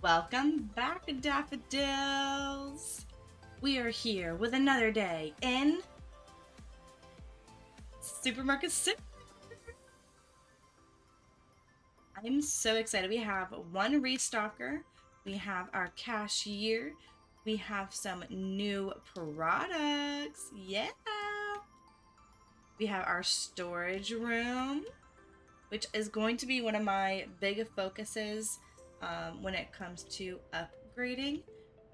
Welcome back, daffodils. We are here with another day in Supermarket City. I'm so excited. We have one restocker, we have our cashier, we have some new products. Yeah. We have our storage room, which is going to be one of my big focuses when it comes to upgrading,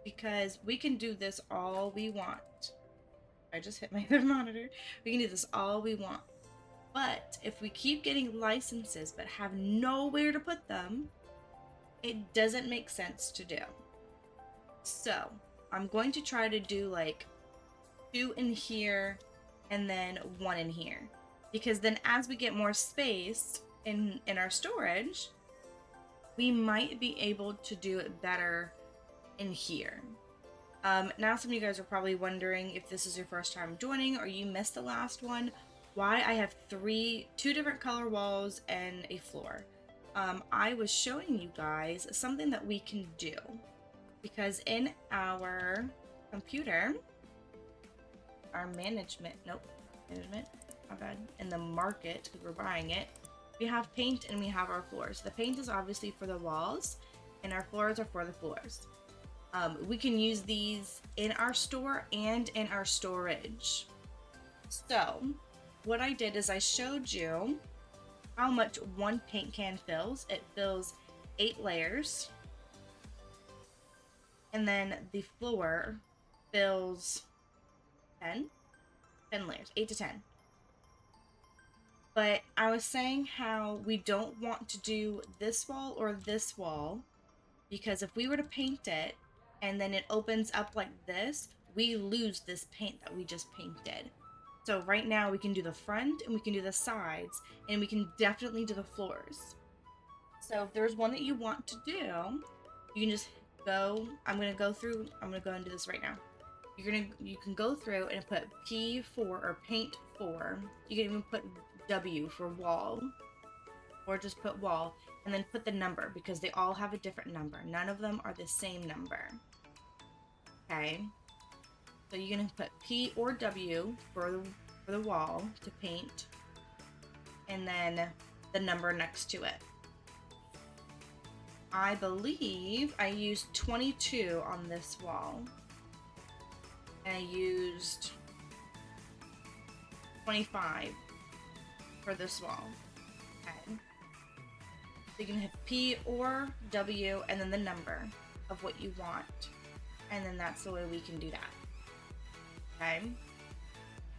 because we can do this all we want. I just hit my other monitor. We can do this all we want. But if we keep getting licenses but have nowhere to put them, it doesn't make sense to do. So I'm going to try to do like 2 in here and then 1 in here. Because then as we get more space in our storage, we might be able to do it better in here. Now some of you guys are probably wondering, if this is your first time joining or you missed the last one, why I have two different color walls and a floor. I was showing you guys something that we can do, because in our computer, our management, my bad, in the market, because we're buying it, we have paint and we have our floors. The paint is obviously for the walls and our floors are for the floors. We can use these in our store and in our storage. So what I did is I showed you how much one paint can fills. It fills 8 layers. And then the floor fills 10 layers, 8 to 10. But I was saying how we don't want to do this wall or this wall, because if we were to paint it and then it opens up like this, we lose this paint that we just painted. So right now we can do the front and we can do the sides, and we can definitely do the floors. So if there's one that you want to do, you can just go, I'm gonna go and do this right now. You can go through and put P4 or paint 4. You can even put W for wall, or just put wall and then put the number, because they all have a different number. None of them are the same number. Okay, so you're gonna put P or W for the wall to paint, and then the number next to it. I believe I used 22 on this wall, and I used 25 for this wall. Okay, so you can hit P or W and then the number of what you want, and then that's the way we can do that. Okay,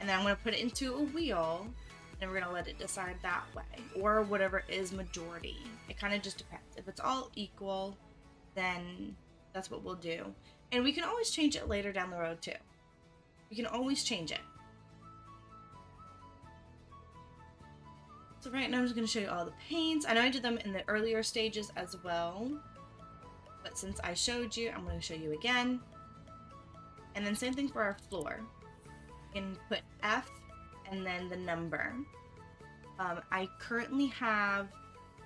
and then I'm going to put it into a wheel, and we're going to let it decide that way, or whatever is majority. It kind of just depends. If it's all equal, then that's what we'll do. And we can always change it later down the road too. We can always change it. So right now I'm just going to show you all the paints. I know I did them in the earlier stages as well, but since I showed you, I'm going to show you again. And then same thing for our floor. You can put F and then the number. I currently have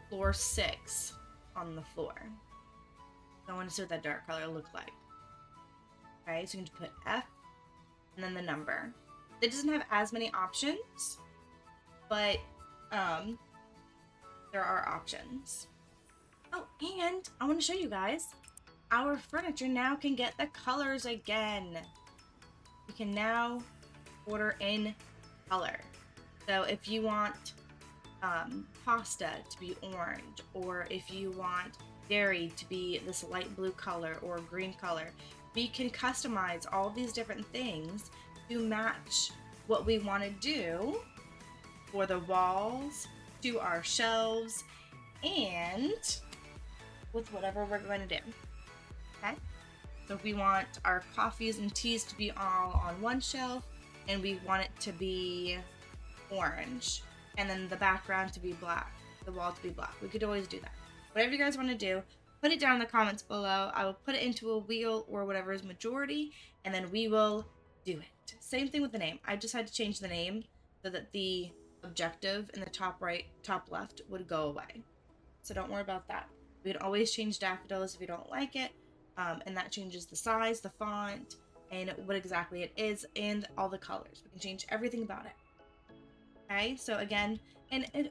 floor 6 on the floor. So I want to see what that dark color looks like. Okay, so you can put F and then the number. It doesn't have as many options, but there are options. Oh, and I want to show you guys, our furniture now can get the colors again. We can now order in color. So if you want pasta to be orange, or if you want dairy to be this light blue color or green color, we can customize all these different things to match what we want to do for the walls, to our shelves, and with whatever we're going to do. Okay? So if we want our coffees and teas to be all on one shelf, and we want it to be orange, and then the background to be black, the wall to be black, we could always do that. Whatever you guys want to do, put it down in the comments below. I will put it into a wheel or whatever is majority, and then we will do it. Same thing with the name. I just had to change the name so that the objective in the top right, top left would go away. So don't worry about that. We can always change daffodils if you don't like it, and that changes the size, the font, and what exactly it is, and all the colors. We can change everything about it. Okay, so again,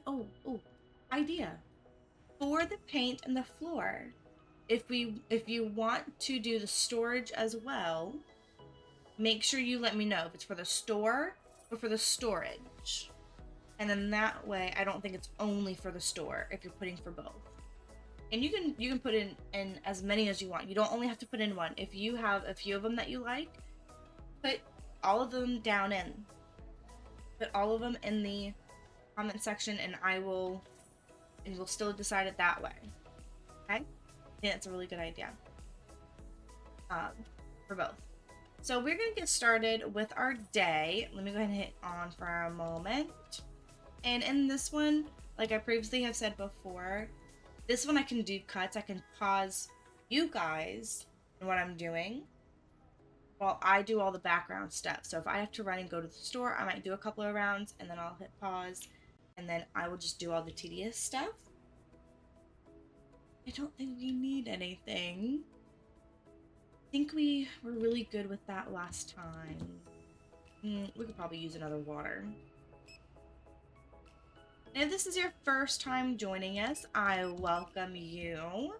oh, idea for the paint and the floor. If you want to do the storage as well, make sure you let me know if it's for the store or for the storage. And then that way, I don't think it's only for the store if you're putting for both. And you can put in as many as you want. You don't only have to put in one. If you have a few of them that you like, put all of them down in. Put all of them in the comment section, and we'll still decide it that way. Okay? Yeah, it's a really good idea. For both. So we're gonna get started with our day. Let me go ahead and hit on for a moment. And in this one, like I previously have said before, this one I can do cuts. I can pause you guys and what I'm doing while I do all the background stuff. So if I have to run and go to the store, I might do a couple of rounds and then I'll hit pause and then I will just do all the tedious stuff. I don't think we need anything. I think we were really good with that last time. We could probably use another water. And if this is your first time joining us, I welcome you.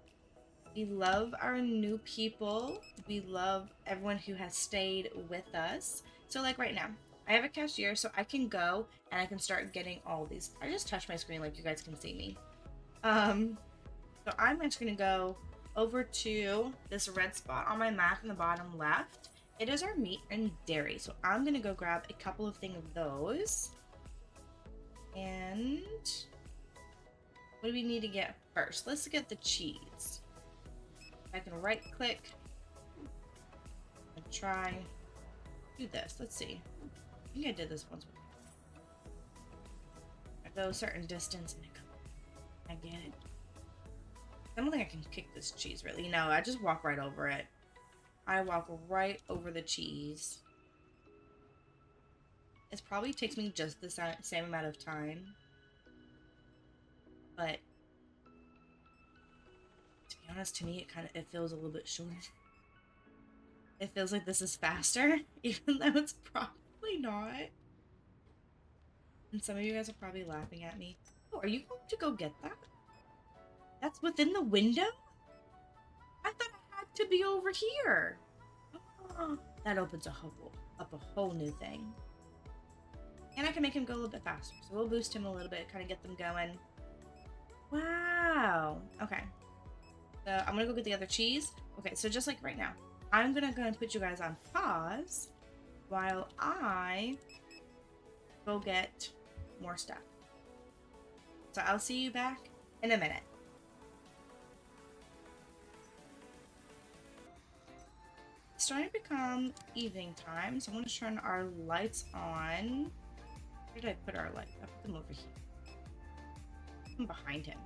We love our new people. We love everyone who has stayed with us. So like right now, I have a cashier, so I can go and I can start getting all these. I just touched my screen like you guys can see me. So I'm just gonna go over to this red spot on my map in the bottom left. It is our meat and dairy. So I'm gonna go grab a couple of things of those. And what do we need to get first? Let's get the cheese. I can right click and try do this. Let's see. I think I did this once before. I go a certain distance and I get it. I don't think I can kick this cheese really. No, I just walk right over it. I walk right over the cheese. It probably takes me just the same amount of time. But to be honest, to me it feels a little bit short. It feels like this is faster, even though it's probably not. And some of you guys are probably laughing at me. Oh, are you going to go get that? That's within the window? I thought I had to be over here. Oh, that opens up a whole new thing. And I can make him go a little bit faster. So we'll boost him a little bit, kind of get them going. Wow. Okay. So I'm going to go get the other cheese. Okay, so just like right now, I'm going to go and put you guys on pause while I go get more stuff. So I'll see you back in a minute. It's starting to become evening time, so I'm going to turn our lights on. Where did I put our lights? I put them over here. I'm behind him.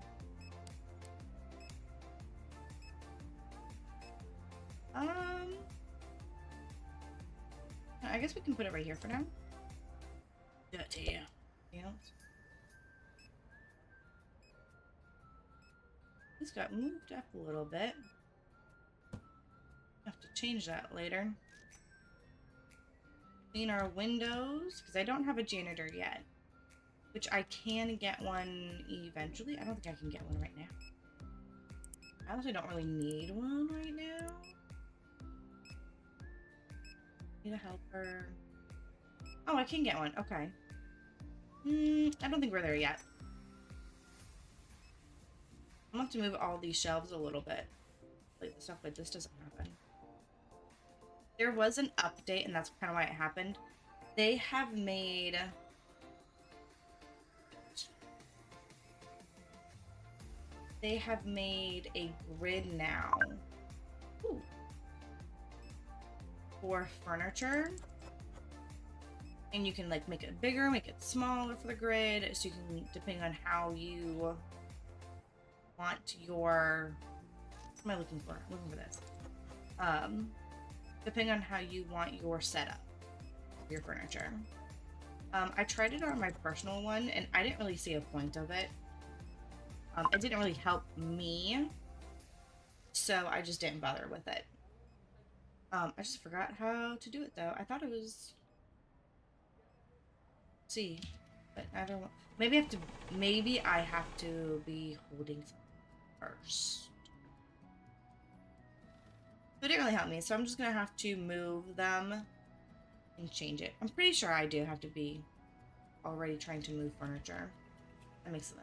I guess we can put it right here for now. Do it to you. Anything else? This got moved up a little bit. Have to change that later. Clean our windows, because I don't have a janitor yet. Which I can get one eventually. I don't think I can get one right now. I also don't really need one right now. Need a helper. Oh, I can get one. Okay. I don't think we're there yet. I'm gonna have to move all these shelves a little bit. Like stuff like this doesn't happen. There was an update, and that's kind of why it happened. They have made a grid now. Ooh. For furniture. And you can like make it bigger, make it smaller for the grid, so you can, depending on how you want your, what am I looking for? I'm looking for this. Depending on how you want your setup, your furniture. I tried it on my personal one, and I didn't really see a point of it. It didn't really help me So I just didn't bother with it. I just forgot how to do it though. I thought it was C, but I don't. Maybe I have to be holding something first. But it didn't really help me, so I'm just gonna have to move them and change it. I'm pretty sure I do have to be already trying to move furniture. That makes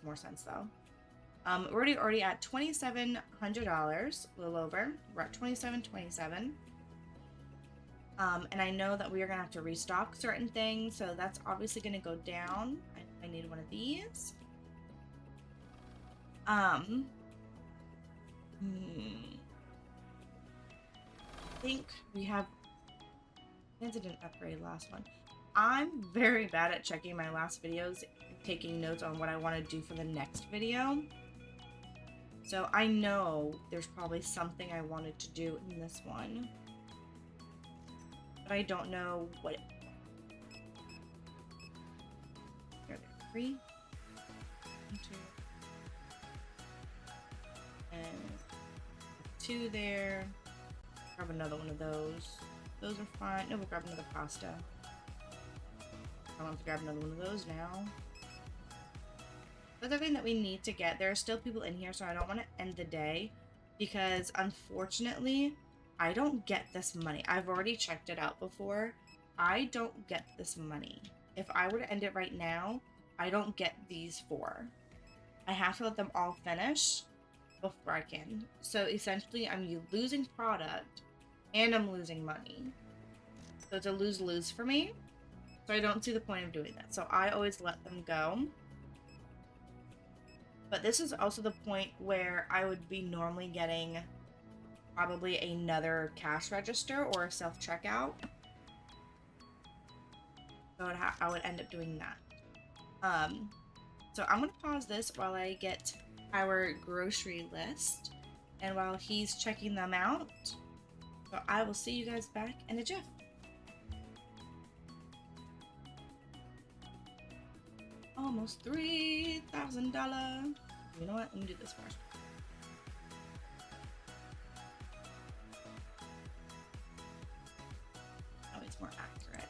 more sense though. We're already at $2,700, a little over. We're at 2727. And I know that we are gonna have to restock certain things, so that's obviously gonna go down. I need one of these. I think we have. I didn't upgrade last one. I'm very bad at checking my last videos, taking notes on what I want to do for the next video. So I know there's probably something I wanted to do in this one, but I don't know what it was. There, 3, 2, and 2 there. Grab another one of those. Those are fine. No, we'll grab another pasta. I want to grab another one of those now. The other thing that we need to get, there are still people in here, so I don't want to end the day because unfortunately I don't get this money. I've already checked it out before. I don't get this money. If I were to end it right now, I don't get these 4. I have to let them all finish before I can. So essentially I'm losing product and I'm losing money. So it's a lose-lose for me. So I don't see the point of doing that. So I always let them go. But this is also the point where I would be normally getting probably another cash register or a self-checkout. So I would end up doing that. So I'm going to pause this while I get our grocery list and while he's checking them out. So I will see you guys back in a jiff. Almost $3,000. You know what? Let me do this first. Oh, it's more accurate.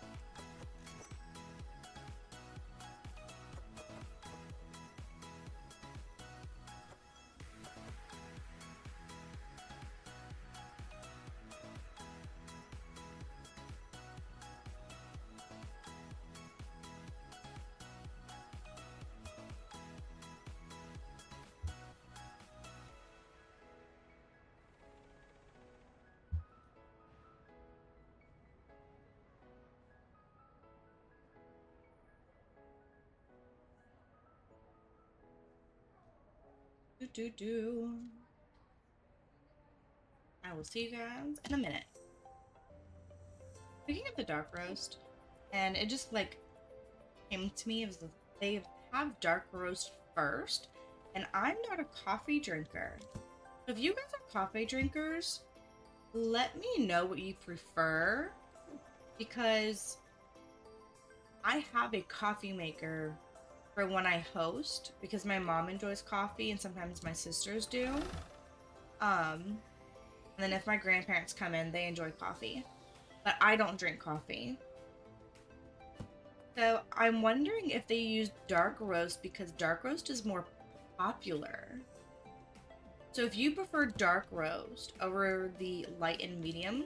I will see you guys in a minute. Picking up the dark roast, and it just like came to me. It was they have dark roast first, and I'm not a coffee drinker. So if you guys are coffee drinkers, let me know what you prefer, because I have a coffee maker for when I host, because my mom enjoys coffee and sometimes my sisters do. And then if my grandparents come in, they enjoy coffee. But I don't drink coffee. So I'm wondering if they use dark roast because dark roast is more popular. So if you prefer dark roast over the light and medium,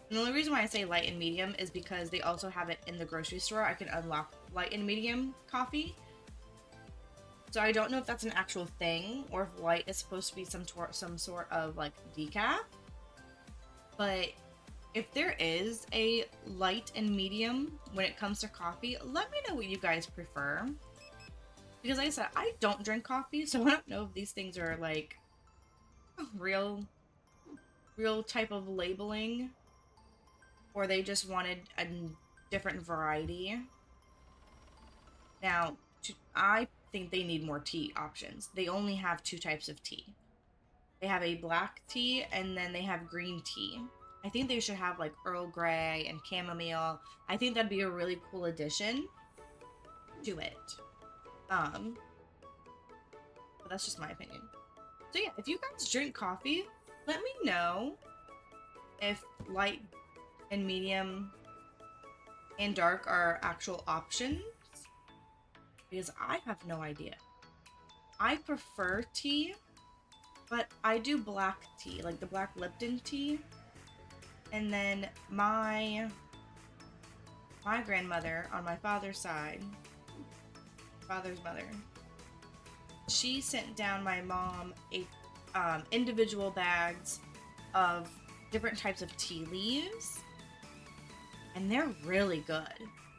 and the only reason why I say light and medium is because they also have it in the grocery store. I can unlock light and medium coffee. So I don't know if that's an actual thing or if light is supposed to be some sort of like decaf. But if there is a light and medium when it comes to coffee, let me know what you guys prefer. Because like I said, I don't drink coffee, so I don't know if these things are like real type of labeling, or they just wanted a different variety. Now, I think they need more tea options. They only have 2 types of tea. They have a black tea and then they have green tea. I think they should have like Earl Grey and chamomile. I think that'd be a really cool addition to it. But that's just my opinion. So So yeah, if you guys drink coffee, let me know if light and medium and dark are actual options, because I have no idea. I prefer tea, but I do black tea, like the black Lipton tea. And then my grandmother on my father's side, father's mother, she sent down my mom a individual bags of different types of tea leaves, and they're really good.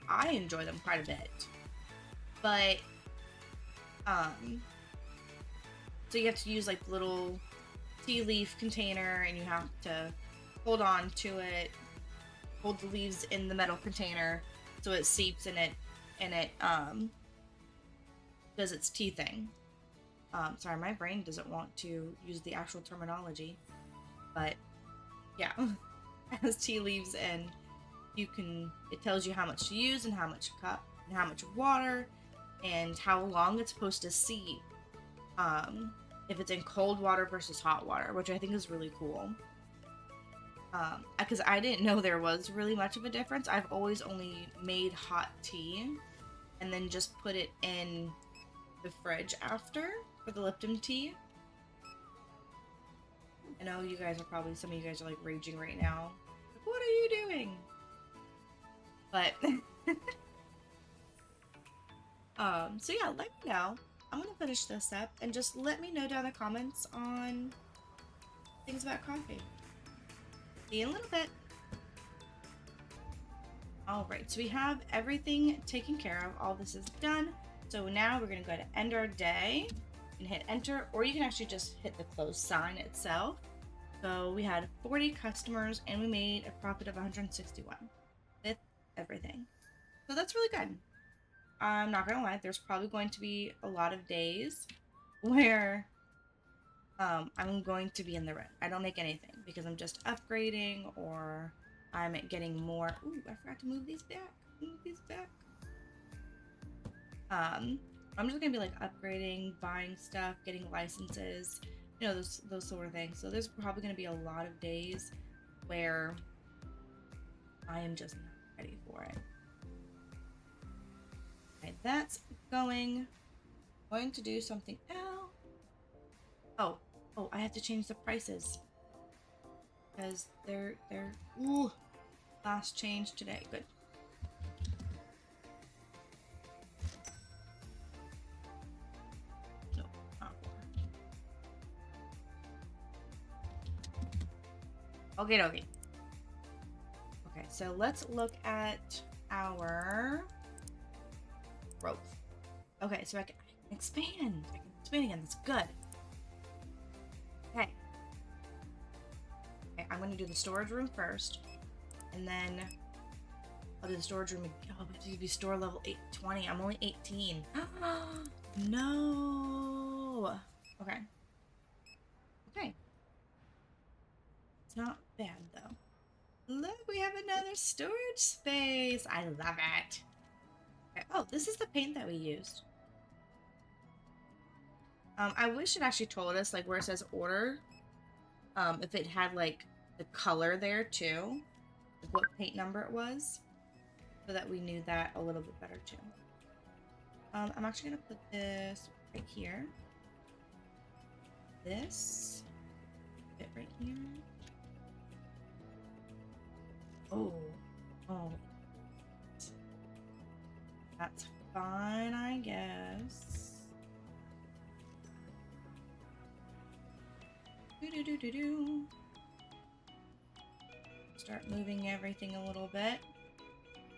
I enjoy them quite a bit. But so you have to use like the little tea leaf container, and you have to hold on to it, hold the leaves in the metal container so it seeps in it, and it does its tea thing. Sorry, my brain doesn't want to use the actual terminology, but yeah, it has tea leaves, and it tells you how much to use and how much cup and how much water and how long it's supposed to seep. If it's in cold water versus hot water, which I think is really cool. Because I didn't know there was really much of a difference. I've always only made hot tea and then just put it in the fridge after for the Lipton tea. I know you guys are probably, some of you guys are like raging right now. Like, what are you doing? But, so yeah, let me know. I'm gonna finish this up, and just let me know down in the comments on things about coffee. See you in a little bit. Alright, so we have everything taken care of. All this is done. So now we're gonna go to end our day and hit enter, or you can actually just hit the close sign itself. So we had 40 customers and we made a profit of 161 with everything. So that's really good. I'm not gonna lie, there's probably going to be a lot of days where I'm going to be in the red. I don't make anything because I'm just upgrading, or I'm getting more. Ooh, I forgot to move these back. Move these back. I'm just gonna be like upgrading, buying stuff, getting licenses, you know, those sort of things. So there's probably gonna be a lot of days where I am just not ready for it. Okay, that's going to do something else. Oh, I have to change the prices because they're last change today. Good. No, not more. Okay. Okay, so let's look at our growth. Okay, so I can expand. I can expand again. That's good. Okay. Okay, I'm going to do the storage room first, and then I'll do the storage room. Oh, I have to be store level 820. I'm only 18. No. Okay. Okay. It's not bad though. Look, we have another storage space. I love it. Okay. Oh, this is the paint that we used. I wish it actually told us, like, where it says order, if it had, like, the color there, too. Like, what paint number it was. So that we knew that a little bit better, too. I'm actually going to put this right here. This. Fit right here. Oh. That's fine, I guess. Start moving everything a little bit.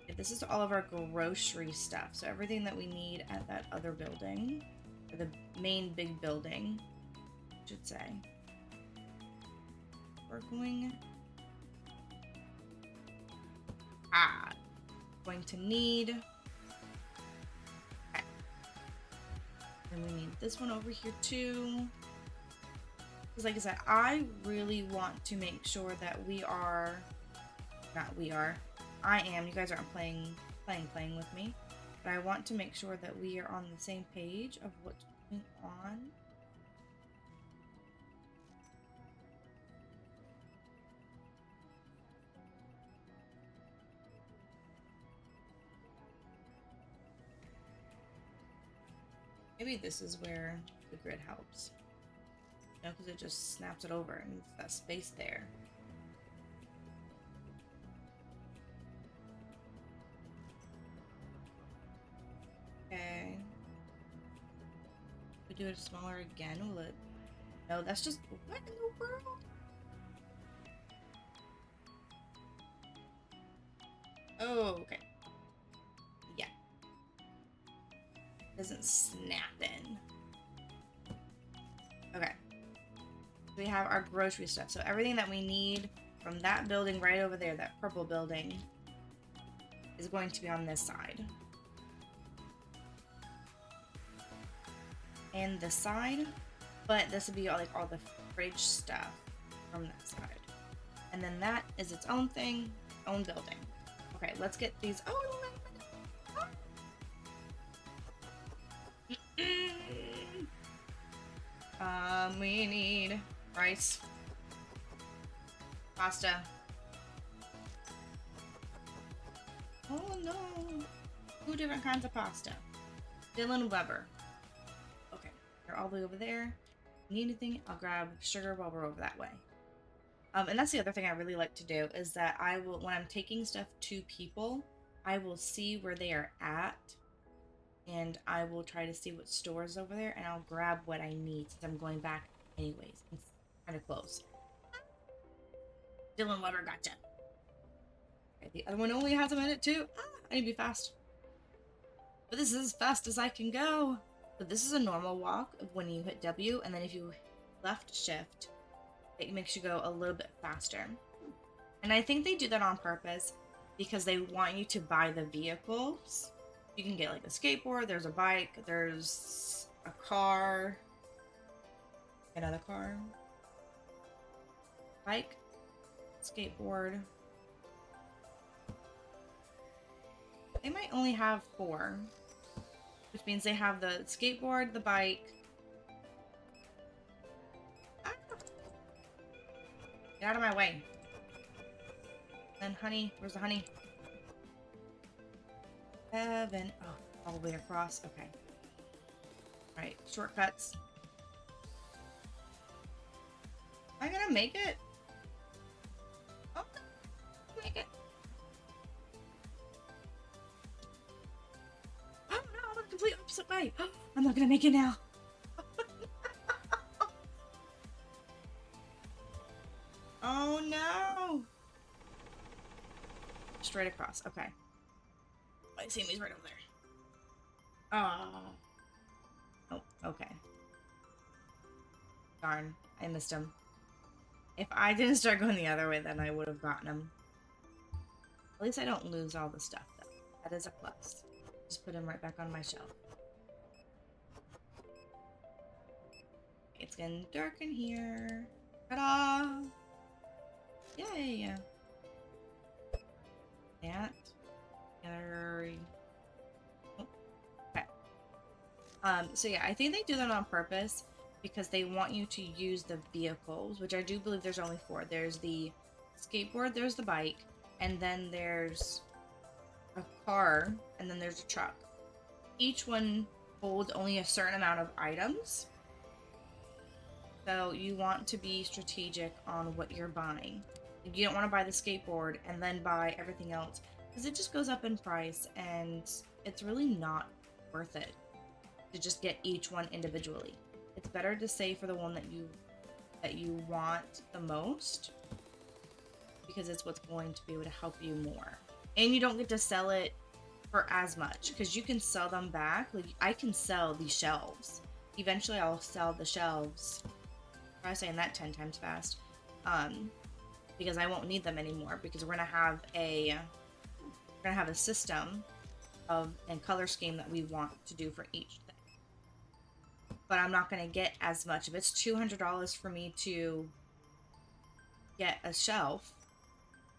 Okay, this is all of our grocery stuff. So everything that we need at that other building, or the main big building, I should say. We're going to need. Okay. And we need this one over here too. Because like I said, I really want to make sure that I am, you guys aren't playing with me, but I want to make sure that we are on the same page of what's going on. Maybe this is where the grid helps. You know, because it just snaps it over and it's that space there. Okay. If we do it smaller again, will it? No, that's just... What in the world? Oh, okay. Yeah. Doesn't snap in. Okay. We have our grocery stuff. So everything that we need from that building right over there, that purple building, is going to be on this side. And this side, but this would be all, like all the fridge stuff from that side. And then that is its own thing, own building. Okay, let's get these. Oh, we need rice, pasta. Oh no, 2 different kinds of pasta. Dylan Weber. Okay, they're all the way over there. Need anything? I'll grab sugar while we're over that way. And that's the other thing I really like to do is that I will, when I'm taking stuff to people, I will see where they are at, and I will try to see what stores over there, and I'll grab what I need since I'm going back anyways. It's kind of close. Dylan Weber, gotcha. Okay, the other one only has a minute too. I need to be fast. But this is as fast as I can go. So this is a normal walk when you hit W, and then if you left shift, it makes you go a little bit faster. And I think they do that on purpose because they want you to buy the vehicles. You can get like a skateboard, there's a bike, there's a car, another car, bike, skateboard. They might only have 4, which means they have the skateboard, the bike. Ah! Get out of my way. Then honey, where's the honey? Heaven. Oh, all the way across. Okay. Alright, shortcuts. Am I gonna make it? Oh, no. Make it. Oh no, I'm the complete opposite way. I'm not gonna make it now. Oh no. Straight across. Okay. I see him. He's right over there. Oh, okay. Darn, I missed him. If I didn't start going the other way, then I would have gotten him. At least I don't lose all the stuff, though. That is a plus. Just put him right back on my shelf. It's getting dark in here. Ta-da! Yay! That. Okay. So yeah, I think they do that on purpose because they want you to use the vehicles, which I do believe there's only 4. There's the skateboard, there's the bike, and then there's a car, and then there's a truck. Each one holds only a certain amount of items. So you want to be strategic on what you're buying. You don't want to buy the skateboard and then buy everything else because it just goes up in price and it's really not worth it to just get each one individually. It's better to save for the one that you want the most because it's what's going to be able to help you more. And you don't get to sell it for as much because you can sell them back. Like I can sell these shelves. Eventually I'll sell the shelves. I'm saying that 10 times fast. Because I won't need them anymore because we're gonna have a system and color scheme that we want to do for each thing. But I'm not gonna get as much. If it's $200 for me to get a shelf,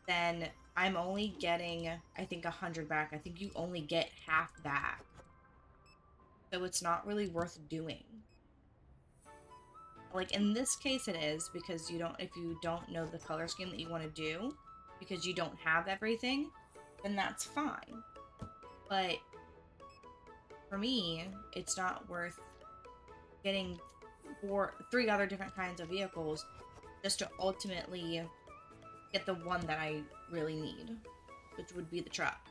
then I'm only getting, I think, 100 back. I think you only get half back. So it's not really worth doing. Like in this case it is because if you don't know the color scheme that you want to do because you don't have everything, then that's fine. But for me, it's not worth getting three other different kinds of vehicles just to ultimately get the one that I really need, which would be the truck.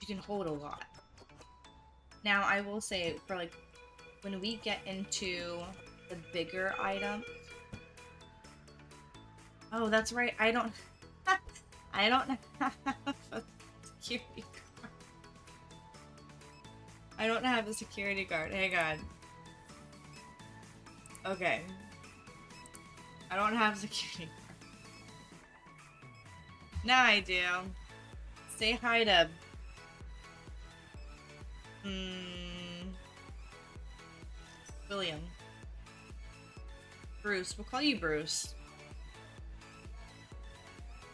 You can hold a lot. Now, I will say, for like, when we get into the bigger items... Oh, that's right. I don't have a security guard. I don't have a security guard. Hang on. Okay. I don't have a security guard. Now I do. Say hi to... William. Bruce. We'll call you Bruce.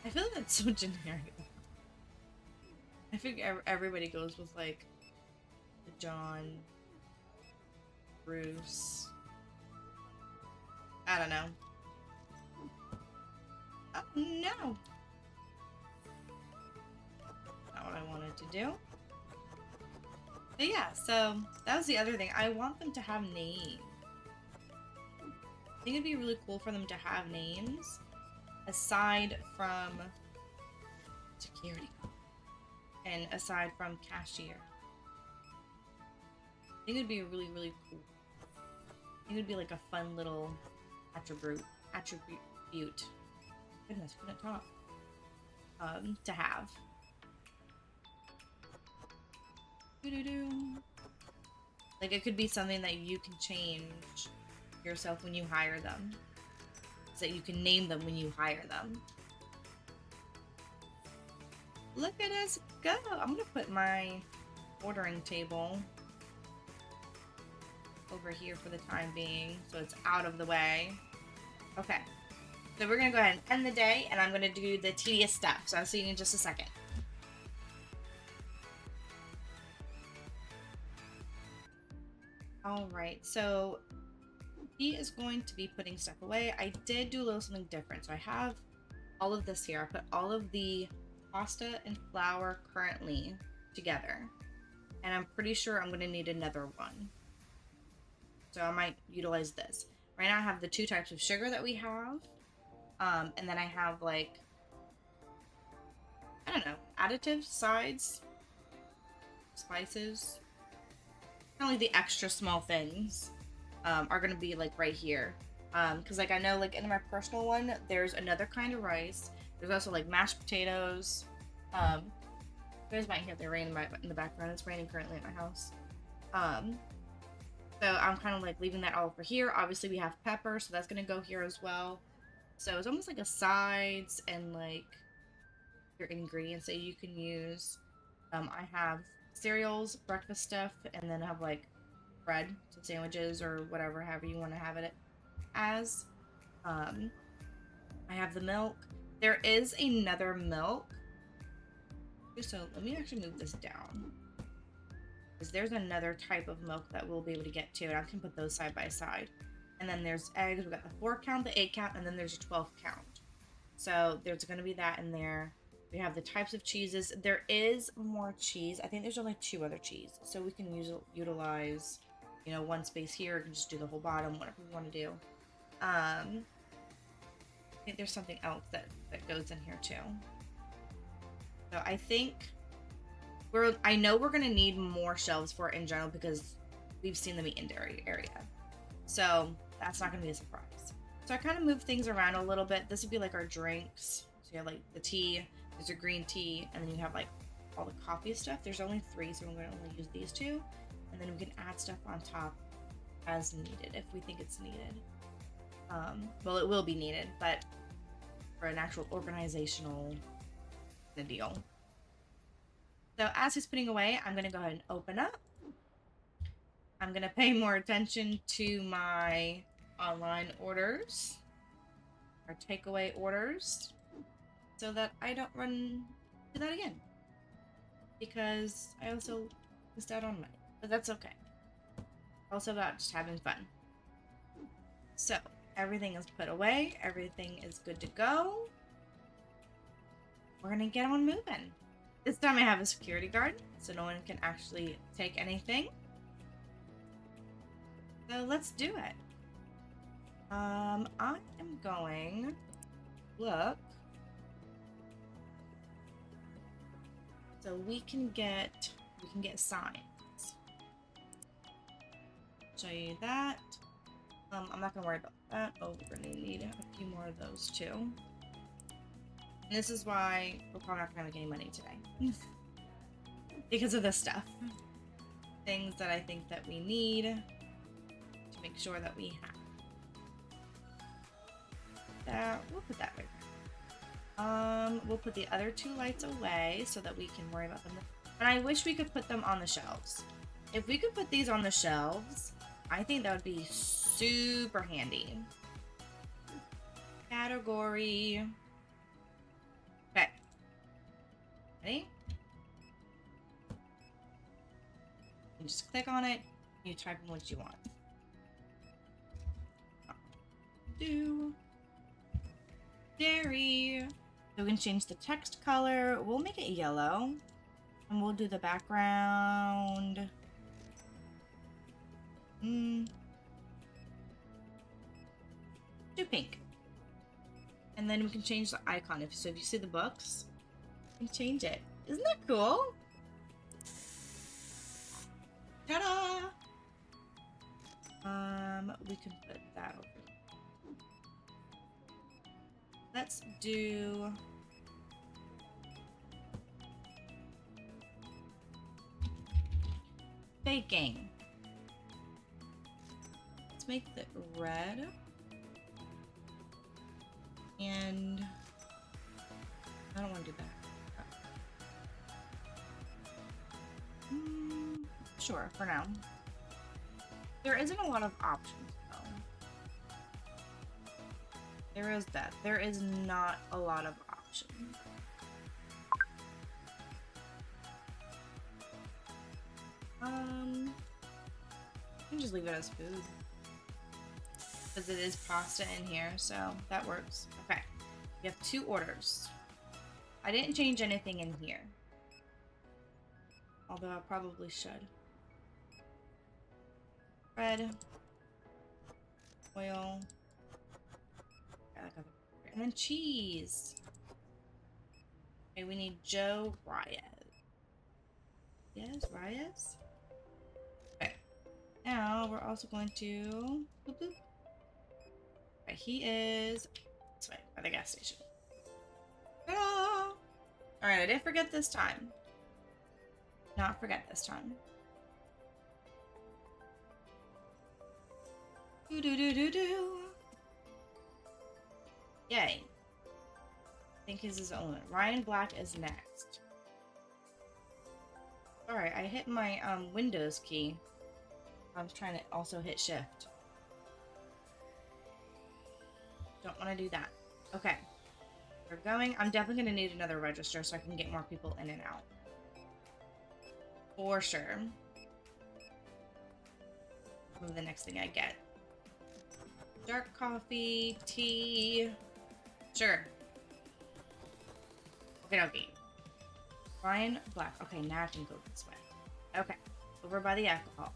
I feel like that's so generic. I think everybody goes with, like, John, Bruce. I don't know. Oh, no. Not what I wanted to do. But yeah, so that was the other thing. I want them to have names. I think it'd be really cool for them to have names aside from security and aside from cashier. I think it'd be really, really cool. I think it'd be like a fun little attribute. Goodness, couldn't talk. To have. Like, it could be something that you can change yourself when you hire them. So that you can name them when you hire them. Look at us go! I'm gonna put my ordering table over here for the time being, so it's out of the way. Okay. So we're gonna go ahead and end the day, and I'm gonna do the tedious stuff. So I'll see you in just a second. Alright, so he is going to be putting stuff away. I did do a little something different. So I have all of this here. I put all of the pasta and flour currently together. And I'm pretty sure I'm going to need another one. So I might utilize this. Right now I have the two types of sugar that we have. And then I have, like, I don't know, additives, sides, spices. Kind of like the extra small things are going to be, like, right here. Because, like, I know, like, in my personal one, there's another kind of rice. There's also, like, mashed potatoes. You guys might hear the rain in the background. It's raining currently at my house. So I'm kind of, like, leaving that all over here. Obviously, we have pepper, so that's going to go here as well. So it's almost like a sides and, like, your ingredients that you can use. I have cereals, breakfast stuff, and then I have, like, bread, so sandwiches or whatever, however you want to have it as. I have the milk. There is another milk. So let me actually move this down. Because there's another type of milk that we'll be able to get to, and I can put those side by side. And then there's eggs. We've got the 4 count, the 8 count, and then there's a 12 count. So there's going to be that in there. We have the types of cheeses. There is more cheese. I think there's only 2 other cheese. So we can utilize, you know, one space here. We can just do the whole bottom, whatever we want to do. I think there's something else that goes in here too. So I think I know we're going to need more shelves for it in general because we've seen the meat and dairy area. So that's not going to be a surprise. So I kind of moved things around a little bit. This would be like our drinks. So you have like the tea, there's a green tea, and then you have like all the coffee stuff. There's only 3, so I'm going to only use these 2. And then we can add stuff on top as needed if we think it's needed. Well, it will be needed, but for an actual organizational deal. So as he's putting away, I'm going to go ahead and open up. I'm going to pay more attention to my online orders, or takeaway orders, so that I don't run to that again. Because I also missed out on money, but that's okay. Also about just having fun. So everything is put away. Everything is good to go. We're going to get on moving. This time I have a security guard, so no one can actually take anything. So let's do it. I am going look. So we can get signs. Show you that. I'm not gonna worry about that. Oh, we're gonna need a few more of those too. And this is why we're probably not gonna make any money today. Because of this stuff. Things that I think that we need to make sure that we have. That we'll put that right there. We'll put the other two lights away so that we can worry about them. And I wish we could put them on the shelves. If we could put these on the shelves, I think that would be super handy. Category. Okay. Ready? You just click on it. You type in what you want. Do dairy. So we can change the text color. We'll make it yellow. And we'll do the background. Do pink. And then we can change the icon. So if you see the books, you can change it. Isn't that cool? Ta-da! We can put that over. Let's do baking. Let's make it red. And I don't want to do that. Sure, for now. There isn't a lot of options, though. There is that. There is not a lot of options. I can just leave it as food. Because it is pasta in here, so that works. Okay. We have 2 orders. I didn't change anything in here. Although I probably should. Bread. Oil. And then cheese. Okay, we need Joe Reyes. Yes, Reyes? Okay. Now we're also going to... Boop, boop. Okay, he is this way, by the gas station. Alright, I didn't forget this time. Not forget this time. Do-do-do-do-do. Yay. I think he's his own. Ryan Black is next. Alright, I hit my Windows key. I was trying to also hit shift. Don't want to do that. Okay. We're going. I'm definitely going to need another register so I can get more people in and out. For sure. Move the next thing I get. Dark coffee, tea. Sure. Okay. Ryan Black. Okay, now I can go this way. Okay. Over by the alcohol.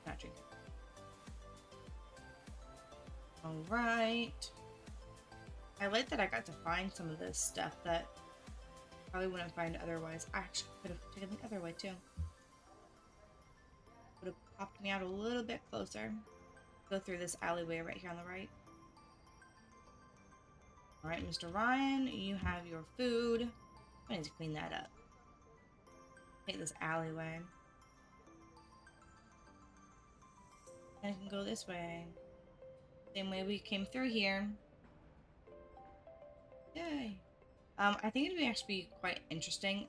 Not drinking. Alright. I like that I got to find some of this stuff that probably wouldn't find otherwise. I actually could have taken the other way too. Would have popped me out a little bit closer. Go through this alleyway right here on the right. Alright, Mr. Ryan, you have your food. I need to clean that up. Take this alleyway. And I can go this way. Same way we came through here. Yay. I think it'd actually be quite interesting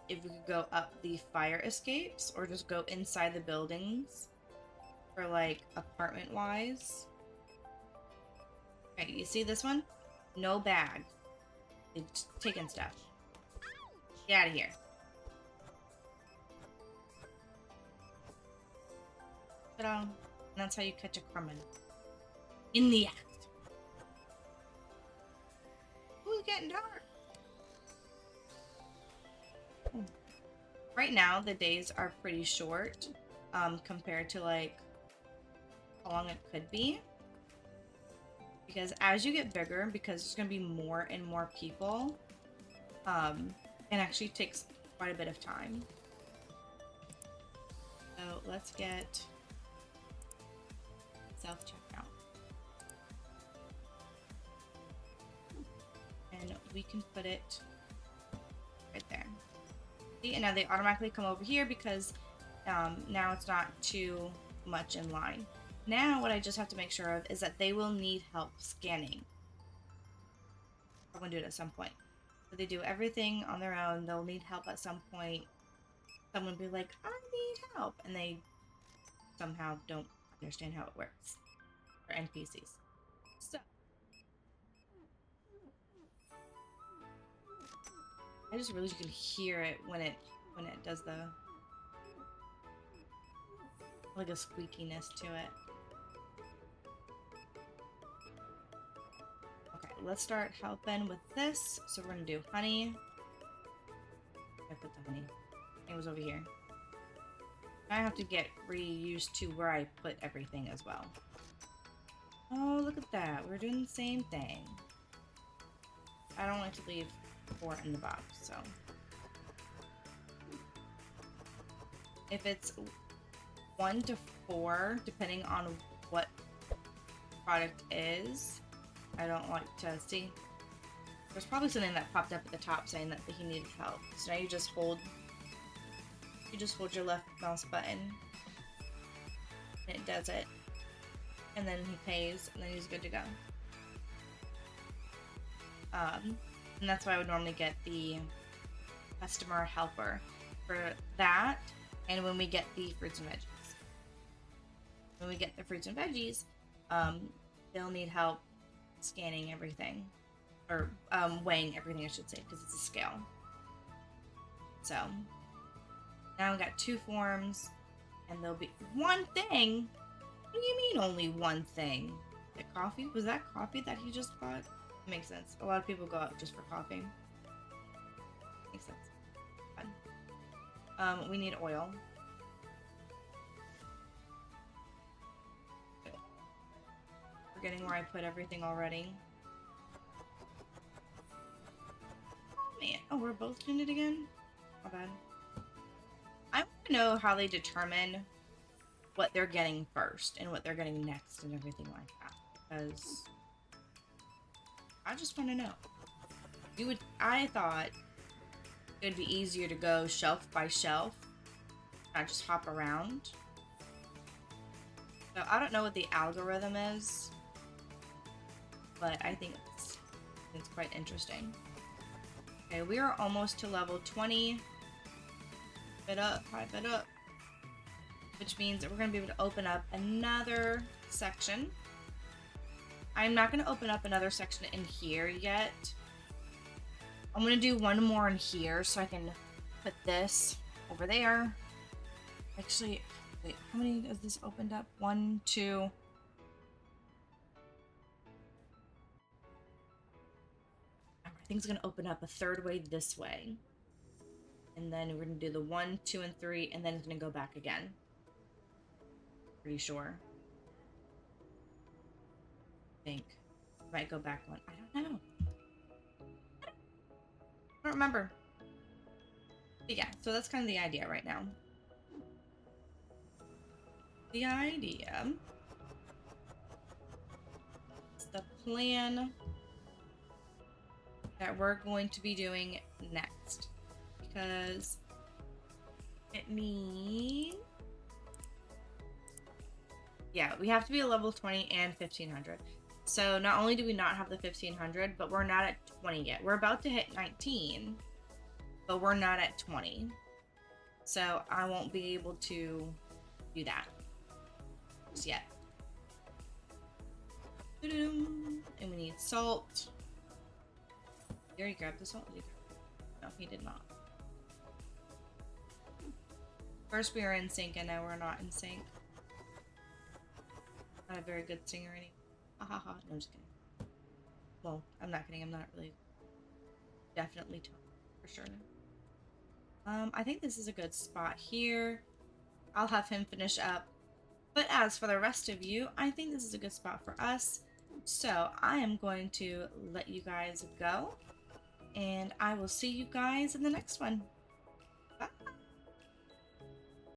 if we could go up the fire escapes or just go inside the buildings for like apartment wise. Okay, you see this one? No bag. They've taken stuff. Get out of here. Ta-da. And that's how you catch a criminal. In the act. Ooh, it's getting dark. Right now, the days are pretty short compared to like how long it could be. Because as you get bigger, because there's going to be more and more people, it actually takes quite a bit of time. So let's get self-checkout. And we can put it right there. See, and now they automatically come over here because now it's not too much in line. Now what I just have to make sure of is that they will need help scanning. I'm going to do it at some point. So they do everything on their own. They'll need help at some point. Someone will be like, I need help. And they somehow don't understand how it works. For NPCs. So I just realized you can hear it when it does the like a squeakiness to it. Okay, let's start helping with this. So we're gonna do honey. I put the honey. It was over here. I have to get reused to where I put everything as well. Oh, look at that. We're doing the same thing. I don't like to leave 4 in the box, so. If it's 1 to 4, depending on what product is, I don't like to see. There's probably something that popped up at the top saying that he needed help. So now you just hold your left mouse button and it does it. And then he pays and then he's good to go. And that's why I would normally get the customer helper for that. And when we get the fruits and veggies. When we get the fruits and veggies, they'll need help scanning everything. Or weighing everything, I should say, because it's a scale. So, now we got 2 forms, and there'll be 1 thing. What do you mean only 1 thing? The coffee? Was that coffee that he just bought? Makes sense. A lot of people go out just for coffee. Makes sense. Fun. We need oil. Forgetting where I put everything already. Oh man. Oh, we're both doing it again? How bad. I want to know how they determine what they're getting first and what they're getting next and everything like that. Because I just want to know. I thought it would be easier to go shelf by shelf, not just hop around. So I don't know what the algorithm is, but I think it's quite interesting. Okay, we are almost to level 20. Hype it up. Which means that we're going to be able to open up another section. I'm not going to open up another section in here yet. I'm going to do one more in here so I can put this over there. Actually, wait, how many has this opened up? 1, 2. I think it's going to open up a 3rd way this way. And then we're going to do the 1, 2, and 3, and then it's going to go back again. Pretty sure. I think. Might go back one. I don't know. I don't remember. But yeah, so that's kind of the idea right now. The idea is the plan that we're going to be doing next. Because it means... Yeah, we have to be a level 20 and 1500. So not only do we not have the 1500, but we're not at 20 yet. We're about to hit 19, but we're not at 20. So I won't be able to do that just yet. And we need salt. He already grabbed the salt. No, he did not. First we were in sync and now we're not in sync. Not a very good singer anymore. Ha ha ha. No, I'm just kidding. Well, I'm not kidding. I'm not really definitely talking for sure. I think this is a good spot here. I'll have him finish up. But as for the rest of you, I think this is a good spot for us. So I am going to let you guys go, and I will see you guys in the next one.